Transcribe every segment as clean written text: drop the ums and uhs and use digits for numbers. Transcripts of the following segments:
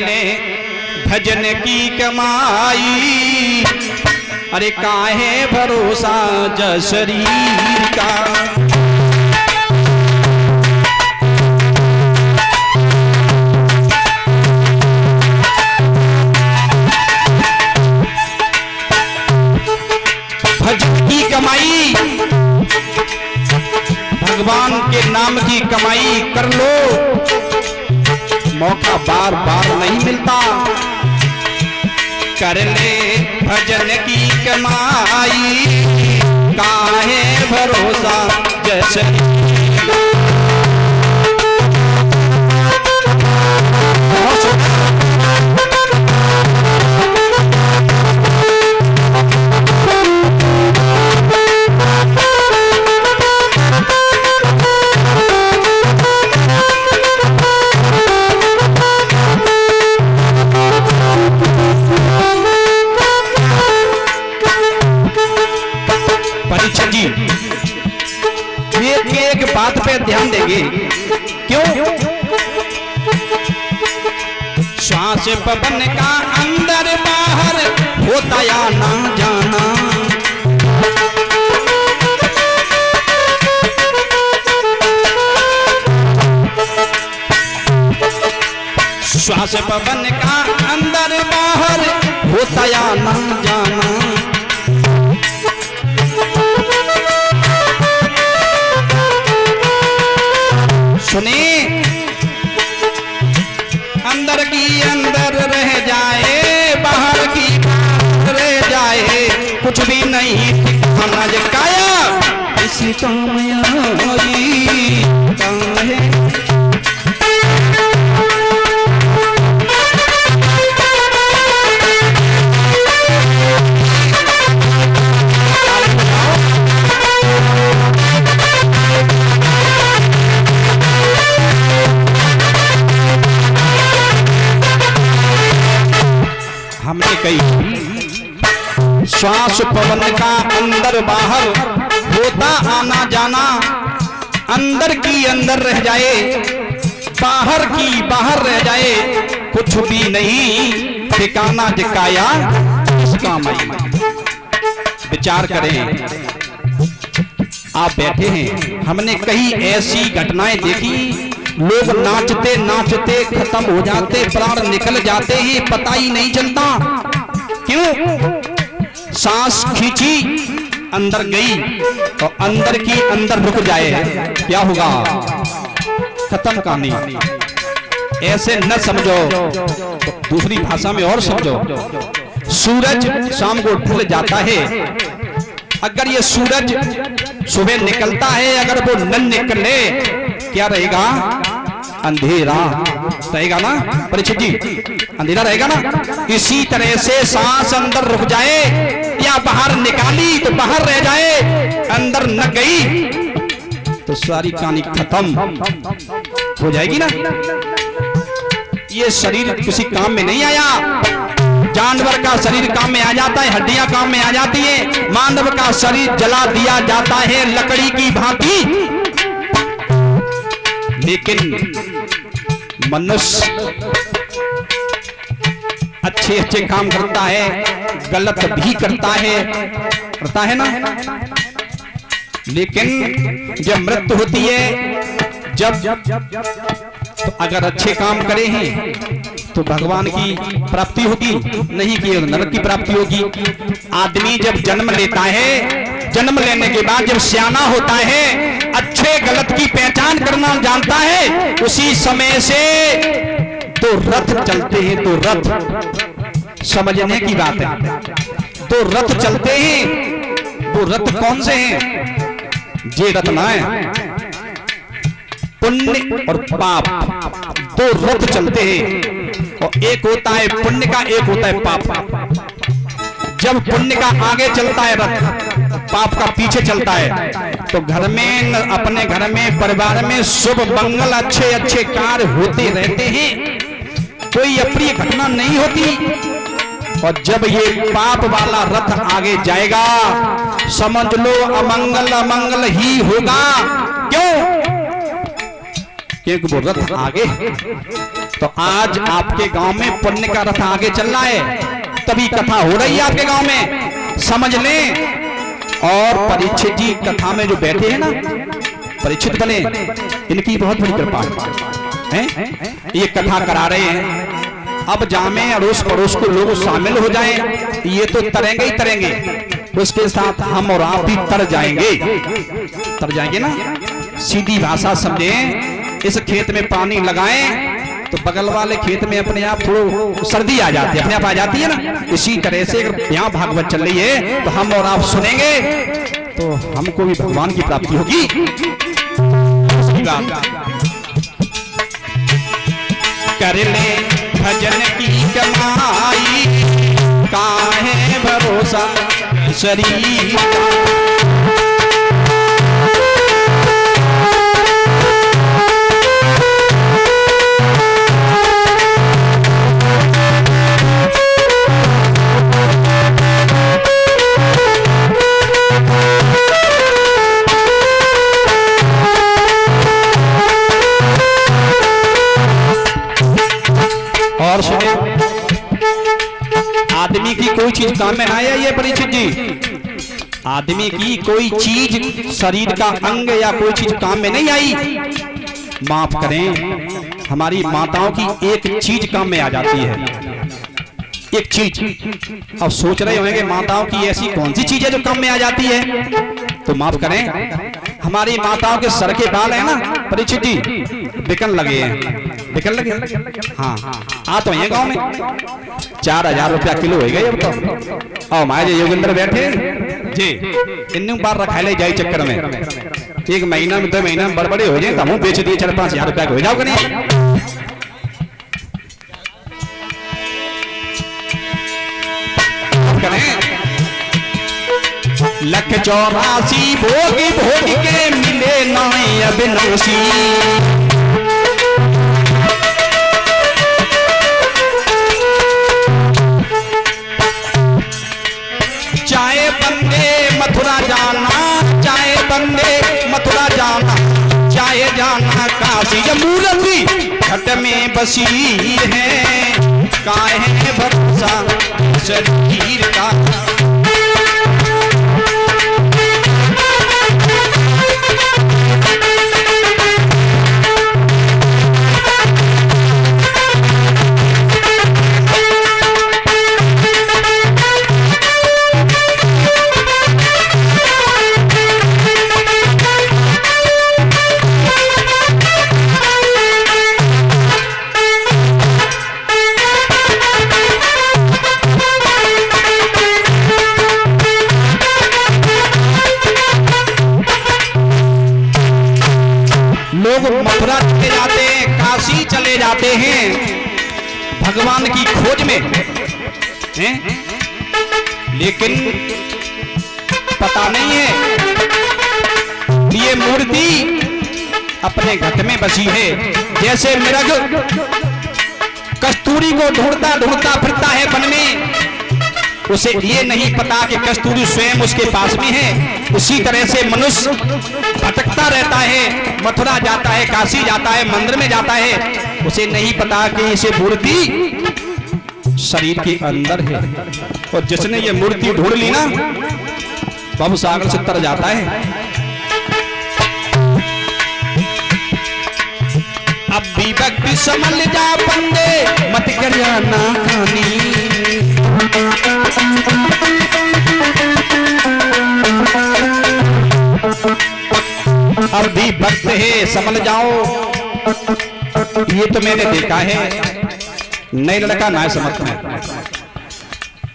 भजन की कमाई, अरे काहे भरोसा ज शरीर का। भजन की कमाई, भगवान के नाम की कमाई कर लो, मौका बार बार नहीं मिलता। कर ले भजन की कमाई, काहे भरोसा जैसे। एक बात पे ध्यान देंगे, क्यों? श्वास पवन का अंदर बाहर होता या ना जाना, श्वास पवन का अंदर बाहर होता या ना जाना। सुने, अंदर की अंदर रह जाए, बाहर की बाहर रह जाए, कुछ भी नहीं ठिकाना काया इसी काम आई काहे। हमने कही श्वास पवन का अंदर बाहर होता आना जाना, अंदर की अंदर रह जाए, बाहर की बाहर रह जाए, कुछ भी नहीं ठिकाना दिखाया इस काम आई। विचार करें, आप बैठे हैं, हमने कई ऐसी घटनाएं देखी, लोग नाचते नाचते खत्म हो जाते, प्राण निकल जाते हैं, पता ही नहीं चलता। क्यों? सांस खींची, अंदर गई, तो अंदर की अंदर रुक जाए, क्या होगा? खत्म कहानी। ऐसे न समझो, दूसरी भाषा में और समझो। सूरज शाम को ढल जाता है, अगर ये सूरज सुबह निकलता है, अगर वो न निकले, क्या रहेगा? अंधेरा रहेगा ना परीक्षित जी, अंधेरा रहेगा ना। इसी तरह से सांस अंदर रुक जाए या बाहर निकाली तो बाहर रह जाए, अंदर न गई तो सारी कहानी खत्म हो जाएगी ना। ये शरीर किसी काम में नहीं आया, जानवर का शरीर काम में आ जाता है, हड्डियां काम में आ जाती है, मानव का शरीर जला दिया जाता है लकड़ी की भांति। लेकिन मनुष्य अच्छे अच्छे काम करता है, गलत भी करता है ना। लेकिन जब मृत्यु होती है, जब तो अगर अच्छे काम करे हैं तो भगवान की प्राप्ति होगी, नहीं कि नरक की प्राप्ति होगी। आदमी जब जन्म लेता है, जन्म लेने के बाद जब सियाना होता है, अच्छे गलत की पहचान करना जानता है, उसी समय से तो रथ चलते हैं। तो रथ समझने की बात है, तो रथ चलते हैं। वो रथ कौन से हैं? जे रथ ना है, पुण्य और पाप, दो रथ चलते हैं, और एक होता है पुण्य का, एक होता है पाप का। जब पुण्य का आगे चलता है रथ, पाप का पीछे चलता है, तो घर में, अपने घर में, परिवार में शुभ मंगल, अच्छे अच्छे कार्य होते रहते हैं, कोई अप्रिय घटना नहीं होती। और जब ये पाप वाला रथ आगे जाएगा, समझ लो अमंगल अमंगल ही होगा। क्यों? क्योंकि वो रथ आगे तो आज आपके गांव में पुण्य का रथ आगे चल रहा है, तभी कथा हो रही है आपके गांव में, समझ लें। और परीक्षित जी कथा में जो बैठे हैं ना, परीक्षित बने, इनकी बहुत बड़ी कृपा है, ये कथा करा रहे हैं। अब जामे अड़ोस पड़ोस को लोग शामिल हो जाएं, ये तो तरेंगे ही तरेंगे, उसके साथ हम और आप भी तर जाएंगे ना। सीधी भाषा समझें, इस खेत में पानी लगाएं तो बगल वाले खेत में अपने आप थोड़ा सर्दी आ जाती है, अपने आप आ जाती है ना। इसी तरह से अगर यहाँ भागवत चल रही है तो हम और आप सुनेंगे तो हमको भी भगवान की प्राप्ति होगी। कर ले भजन की कमाई, काहे भरोसा शरीर आदमी की कोई चीज काम में ना आई है परीक्षित जी, आदमी की कोई चीज, शरीर का अंग या कोई चीज काम में नहीं आई। माफ करें, हमारी माताओं की एक चीज काम में आ जाती है, एक चीज। अब सोच रहे होंगे माताओं की ऐसी कौन सी चीज है जो काम में आ जाती है, तो माफ करें, हमारी माताओं के सर के बाल है ना परीक्षित जी, बिकन लगे हैं, बिकन लगे। हाँ आ तो है गांव में 4000 रुपया किलो हो गए अब तो। और हमारे योगेंद्र बैठे जी, इन बार रखा ले जाए चक्कर में, एक महीना में 2 महीना में बड़बड़े हो जाए, हम बेच दिए 4-5 हजार रुपया हो जाओ नहीं। लख 84 भोग भोग के मिले नाई अविनाशी, चाहे बंदे मथुरा जाना, चाहे बंदे मथुरा जाना, चाहे जाना काशी, ये मूर्ति घट में बसी है, काहे भरोसा शरीर का। मथुरा चले जाते हैं, काशी चले जाते हैं भगवान की खोज में हैं? लेकिन पता नहीं है ये मूर्ति अपने घट में बसी है। जैसे मृग कस्तूरी को ढूंढता ढूंढता फिरता है वन में, उसे ये नहीं पता कि कस्तूरी स्वयं उसके पास में है। उसी तरह से मनुष्य भटकता रहता है, मथुरा जाता है, काशी जाता है, मंदिर में जाता है, उसे नहीं पता कि इसे मूर्ति शरीर के अंदर है। और जिसने ये मूर्ति ढूंढ ली ना, भव सागर से तर जाता है। अब भी भक्ति समझ जा बंदे, मत करिया नाकानी। अब भी भक्त है समझ जाओ, ये तो मैंने देखा है, नई लड़का ना समझता है।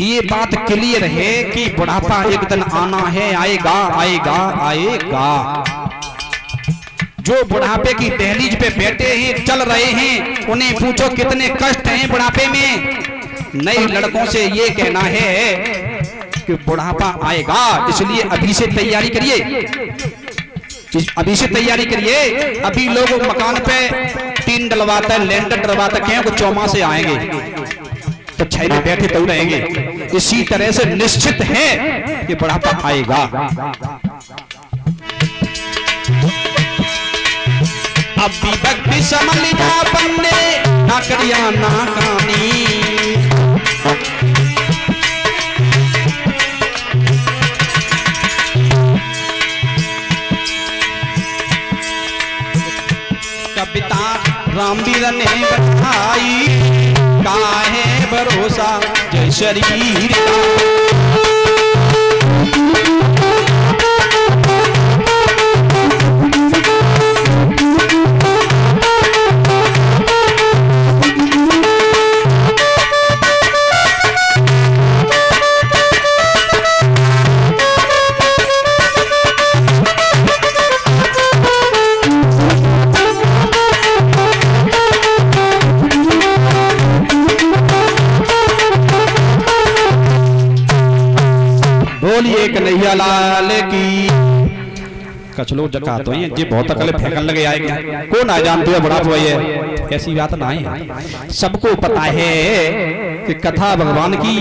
ये बात क्लियर है कि बुढ़ापा एक दिन आना है, आएगा आएगा आएगा। जो बुढ़ापे की दहलीज पे बैठे हैं, चल रहे हैं, उन्हें पूछो कितने कष्ट हैं बुढ़ापे में। नए लड़कों से ये कहना है कि बुढ़ापा आएगा, इसलिए अभी से तैयारी करिए, अभी से तैयारी करिए। अभी लोग मकान पे टीन डलवाते हैं, लेंटर डलवाते हैं, कुछ चौमासे आएंगे तो छाई में बैठे तो रहेंगे। इसी तरह से निश्चित है कि बुढ़ापा आएगा। अब भी भक्ति समझ जा बंदे, ना करिया ना कानी। कविता रामवीर ने बताई काहे भरोसा जय शरीर का। बोलिए कन्हैया लाल की। कछ लोग जका तो ये बहुत अकल फेंकन लगे आएंगे, कौन आ जानते हो बड़ा हुआ है, ऐसी बात ना है। सबको पता है कि कथा भगवान की